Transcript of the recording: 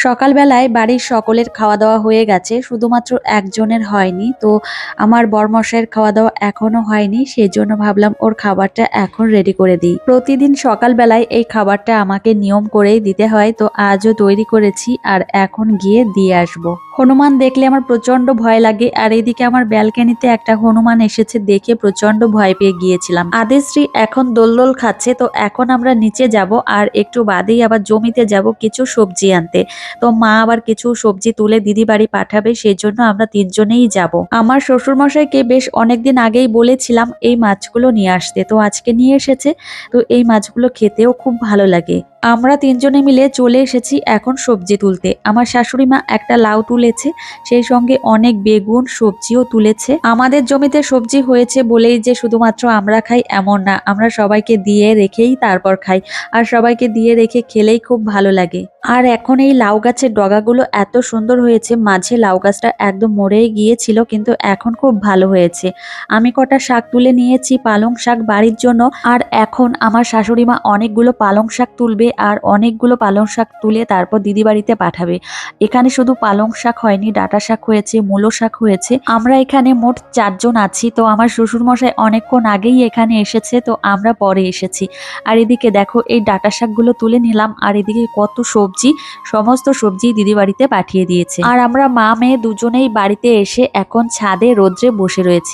সকালবেলায় বাড়ির সকলের খাওয়া-দাওয়া হয়ে গেছে। শুধুমাত্র একজনের হয়নি। তো আমার বরমশাইয়ের খাওয়া-দাওয়া এখনো হয়নি। সেজন্য ভাবলাম ওর খাবারটা এখন রেডি করে দিই। প্রতিদিন সকালবেলায় এই খাবারটা আমাকে নিয়ম করেই দিতে হয়। তো আজও তৈরি করেছি আর এখন গিয়ে দিয়ে আসবো। হনুমান দেখলে আমার প্রচন্ড ভয় লাগে আর এদিকে আমার ব্যালকনিতে একটা হনুমান এসেছে দেখে প্রচন্ড ভয় পেয়ে গিয়েছিলাম। আদেশ্রী এখন দোলদোল খাচ্ছে, তো এখন আমরা নিচে যাব আর একটু বাদেই আবার জমিতে যাব কিছু সবজি আনতে। তো মা আবার কিছু সবজি তুলে দিদি বাড়ি পাঠাবে, সেজন্য আমরা তিনজনেই যাব। আমার শ্বশুর মশাইকে বেশ অনেকদিন আগেই বলেছিলাম এই মাছগুলো নিয়ে আসতে, তো আজকে নিয়ে এসেছে। তো এই মাছগুলো খেতেও খুব ভালো লাগে। আমরা তিনজনে মিলে চলে এসেছি এখন সবজি তুলতে। আমার শাশুড়ি মা একটা লাউ তুলেছে, সেই সঙ্গে অনেক বেগুন সবজিও তুলেছে। আমাদের জমিতে সবজি হয়েছে বলেই যে শুধুমাত্র আমরা খাই এমন না, আমরা সবাইকে দিয়ে রেখেই তারপর খাই। আর সবাইকে দিয়ে রেখে খেলেই খুব ভালো লাগে। আর এখন এই লাউ গাছের ডগাগুলো এত সুন্দর হয়েছে, মাঝে লাউ গাছটা একদম মরেই গিয়েছিল, কিন্তু এখন খুব ভালো হয়েছে। আমি কটা শাক তুলে নিয়েছি পালং শাক বাড়ির জন্য, আর এখন আমার শাশুড়ি মা অনেকগুলো পালং শাক তুলবে আর অনেকগুলো পালং শাক তুলে তারপর দিদি বাড়িতে পাঠাবে। এখানে শুধু পালং শাক হয়নি, ডাঁটা শাক হয়েছে, মূলো শাক হয়েছে। আমরা এখানে মোট 4 জন আছি। তো আমার শ্বশুর মশাই অনেকক্ষণ আগেই এখানে এসেছে, তো আমরা পরে এসেছি। আর এদিকে দেখো এই ডাঁটা শাকগুলো তুলে নিলাম, আর এদিকে কত সবজি, সমস্ত সবজি দিদি বাড়িতে পাঠিয়ে দিয়েছে। আর আমরা মা মেয়ে দুজনেই বাড়িতে এসে এখন ছাদে রোদ্রে বসে রয়েছি।